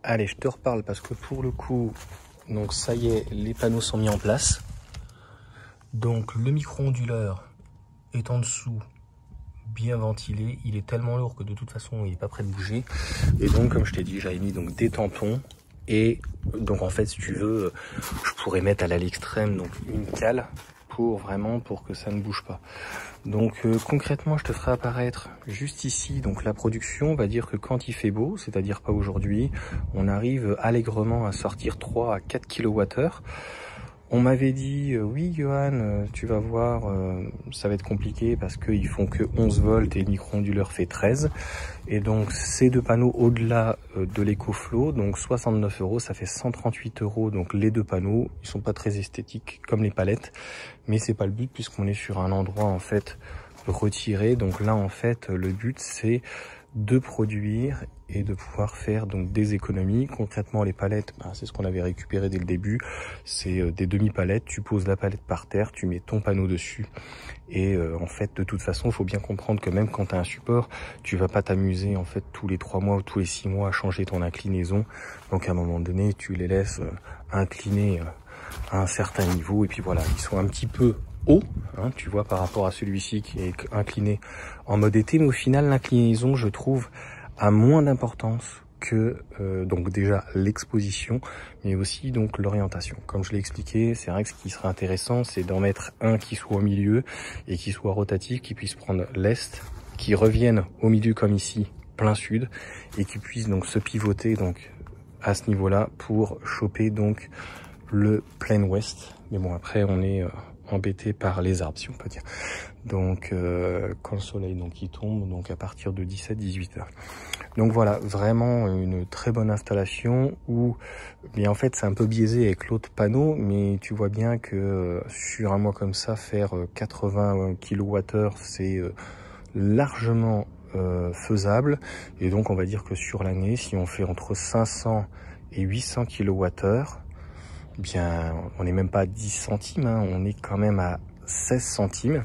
Allez, je te reparle parce que pour le coup, donc ça y est, les panneaux sont mis en place. Donc le micro-onduleur est en dessous, bien ventilé. Il est tellement lourd que de toute façon, il n'est pas prêt de bouger. Et donc, comme je t'ai dit, j'avais mis donc des tampons. Et donc en fait, si tu veux, je pourrais mettre à l'extrême donc une cale pour que ça ne bouge pas. Donc concrètement, je te ferai apparaître juste ici donc la production. On va dire que quand il fait beau, c'est-à-dire pas aujourd'hui, on arrive allègrement à sortir 3 à 4 kWh. On m'avait dit oui Johan, tu vas voir, ça va être compliqué parce qu'ils font que 11 volts et le micro-onduleur fait 13. Et donc ces deux panneaux au-delà de l'EcoFlow, donc 69 €, ça fait 138 €. Donc les deux panneaux, ils sont pas très esthétiques comme les palettes, mais c'est pas le but puisqu'on est sur un endroit en fait retiré. Donc là en fait le but c'est de produire et de pouvoir faire donc des économies. Concrètement les palettes, c'est ce qu'on avait récupéré dès le début, c'est des demi-palettes, tu poses la palette par terre, tu mets ton panneau dessus et en fait de toute façon il faut bien comprendre que même quand tu as un support, tu vas pas t'amuser en fait tous les 3 mois ou tous les 6 mois à changer ton inclinaison. Donc à un moment donné tu les laisses incliner à un certain niveau et puis voilà, ils sont un petit peu haut, hein, tu vois, par rapport à celui-ci qui est incliné en mode été, mais au final l'inclinaison je trouve a moins d'importance que donc déjà l'exposition, mais aussi donc l'orientation. Comme je l'ai expliqué, c'est vrai que ce qui serait intéressant, c'est d'en mettre un qui soit au milieu et qui soit rotatif, qui puisse prendre l'est, qui revienne au milieu comme ici, plein sud, et qui puisse donc se pivoter donc à ce niveau-là pour choper donc le plein ouest. Mais bon, après on est embêté par les arbres si on peut dire. Donc quand le soleil donc il tombe, donc à partir de 17-18 heures. Donc voilà, vraiment une très bonne installation où bien en fait c'est un peu biaisé avec l'autre panneau, mais tu vois bien que sur un mois comme ça, faire 80 kWh c'est largement faisable. Et donc on va dire que sur l'année, si on fait entre 500 et 800 kWh, bien on n'est même pas à 10 centimes, hein, on est quand même à 16 centimes.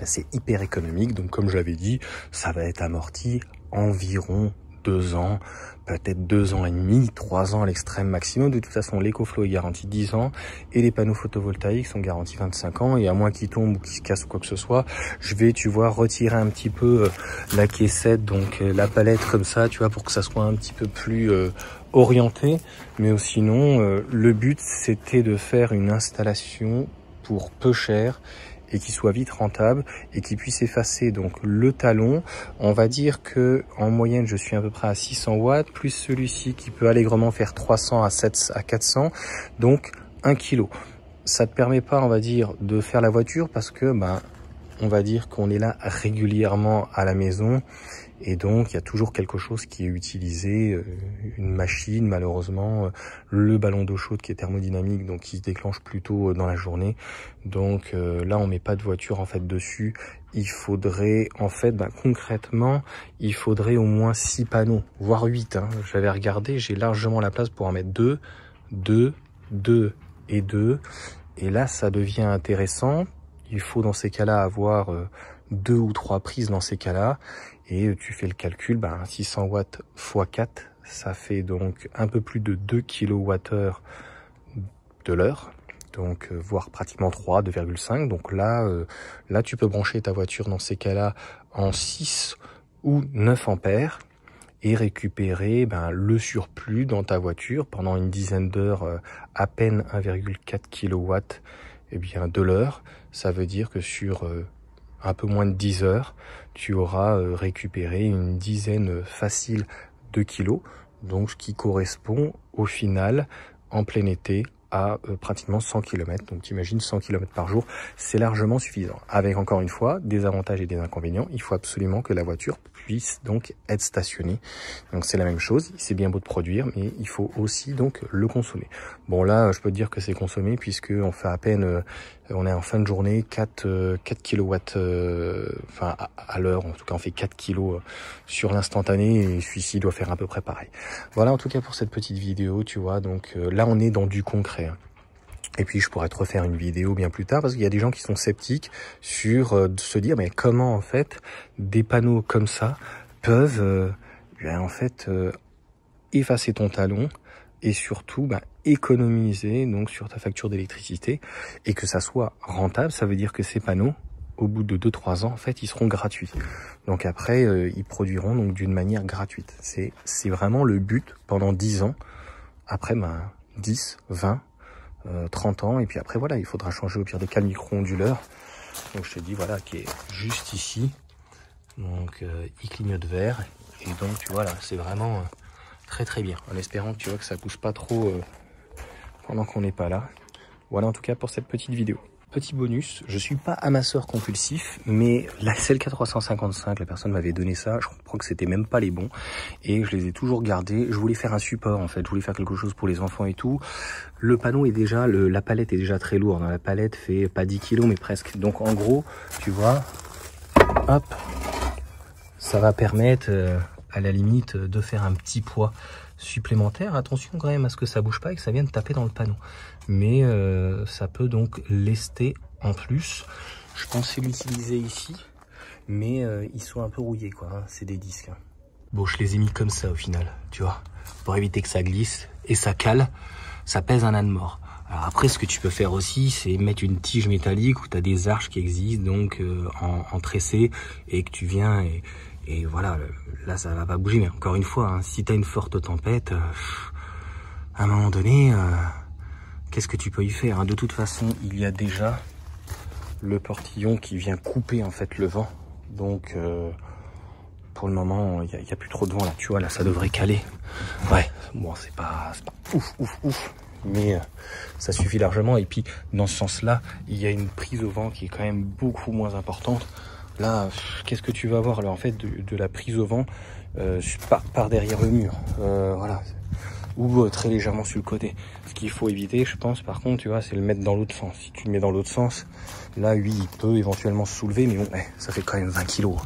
C'est hyper économique, donc comme je l'avais dit, ça va être amorti environ 2 ans, peut-être 2 ans et demi, 3 ans à l'extrême maximum. De toute façon, l'EcoFlow est garanti 10 ans et les panneaux photovoltaïques sont garantis 25 ans. Et à moins qu'ils tombent ou qu'ils se cassent ou quoi que ce soit, je vais, tu vois, retirer un petit peu la caissette, donc la palette comme ça, tu vois, pour que ça soit un petit peu plus orienté. Mais sinon, le but, c'était de faire une installation pour peu cher et qui soit vite rentable et qui puisse effacer donc le talon. On va dire que en moyenne je suis à peu près à 600 watts plus celui-ci qui peut allègrement faire 300 à 400, donc 1 kg. Ça te permet pas, on va dire, de faire la voiture parce que on va dire qu'on est là régulièrement à la maison et donc il y a toujours quelque chose qui est utilisé, une machine malheureusement, le ballon d'eau chaude qui est thermodynamique donc qui se déclenche plutôt dans la journée. Donc là on met pas de voiture en fait dessus. Il faudrait en fait concrètement il faudrait au moins 6 panneaux voire 8 hein. J'avais regardé, j'ai largement la place pour en mettre 2 et 2 et là ça devient intéressant. Il faut dans ces cas-là avoir 2 ou 3 prises dans ces cas-là. Et tu fais le calcul, 600 watts x 4, ça fait donc un peu plus de 2 kWh de l'heure. Donc voire pratiquement 3, 2,5. Donc là, tu peux brancher ta voiture dans ces cas-là en 6 ou 9 ampères et récupérer le surplus dans ta voiture pendant une dizaine d'heures, à peine 1,4 kW de l'heure. Ça veut dire que sur un peu moins de 10 heures, tu auras récupéré une dizaine facile de kilos, donc ce qui correspond au final en plein été à pratiquement 100 km. Donc t'imagines 100 km par jour, c'est largement suffisant. Avec encore une fois des avantages et des inconvénients, il faut absolument que la voiture puisse donc être stationnée. Donc c'est la même chose, c'est bien beau de produire, mais il faut aussi donc le consommer. Bon là, je peux te dire que c'est consommé puisque on fait à peine, on est en fin de journée 4 kW, enfin à l'heure, en tout cas on fait 4 kg sur l'instantané et celui-ci doit faire à peu près pareil. Voilà en tout cas pour cette petite vidéo, tu vois, donc là on est dans du concret. Et puis je pourrais te refaire une vidéo bien plus tard parce qu'il y a des gens qui sont sceptiques sur se dire mais comment en fait des panneaux comme ça peuvent en fait effacer ton talon et surtout économiser donc sur ta facture d'électricité et que ça soit rentable. Ça veut dire que ces panneaux, au bout de 2-3 ans, en fait, ils seront gratuits. Donc après, ils produiront donc d'une manière gratuite. C'est vraiment le but pendant 10 ans. Après, 10, 20, 30 ans. Et puis après, voilà, il faudra changer au pire des cas le micro-onduleur. Donc je te dis, voilà, qui est juste ici. Donc il clignote vert. Et donc, tu vois, là, c'est vraiment très très bien. En espérant que tu vois que ça pousse pas trop pendant qu'on n'est pas là. Voilà en tout cas pour cette petite vidéo. Petit bonus, je suis pas amasseur compulsif, mais la CLK355, la personne m'avait donné ça, je crois que c'était même pas les bons, et je les ai toujours gardés. Je voulais faire un support en fait, je voulais faire quelque chose pour les enfants et tout. Le panneau est déjà, la palette est déjà très lourde, la palette fait pas 10 kg mais presque. Donc en gros, tu vois, hop, ça va permettre à la limite de faire un petit poids supplémentaire. Attention quand même à ce que ça bouge pas et que ça vienne taper dans le panneau. Mais ça peut donc lester en plus. Je pensais l'utiliser ici, mais ils sont un peu rouillés quoi, hein. C'est des disques. Hein. Bon, je les ai mis comme ça au final, tu vois, pour éviter que ça glisse et ça cale. Ça pèse un âne mort. Alors après, ce que tu peux faire aussi, c'est mettre une tige métallique où tu as des arches qui existent donc en tressé et que tu viens et voilà, là ça va pas bouger. Mais encore une fois, hein, si tu as une forte tempête, à un moment donné, qu'est-ce que tu peux y faire hein? De toute façon, il y a déjà le portillon qui vient couper en fait le vent. Donc pour le moment, il y a plus trop de vent là. Tu vois, là ça devrait caler. Ouais, bon, c'est pas ouf. Mais ça suffit largement. Et puis dans ce sens-là, il y a une prise au vent qui est quand même beaucoup moins importante. Là, qu'est-ce que tu vas avoir là en fait de la prise au vent par derrière le mur, voilà, ou très légèrement sur le côté. Ce qu'il faut éviter, je pense, par contre, tu vois, c'est le mettre dans l'autre sens. Si tu le mets dans l'autre sens, là, lui, il peut éventuellement se soulever, mais bon, ça fait quand même 20 kilos.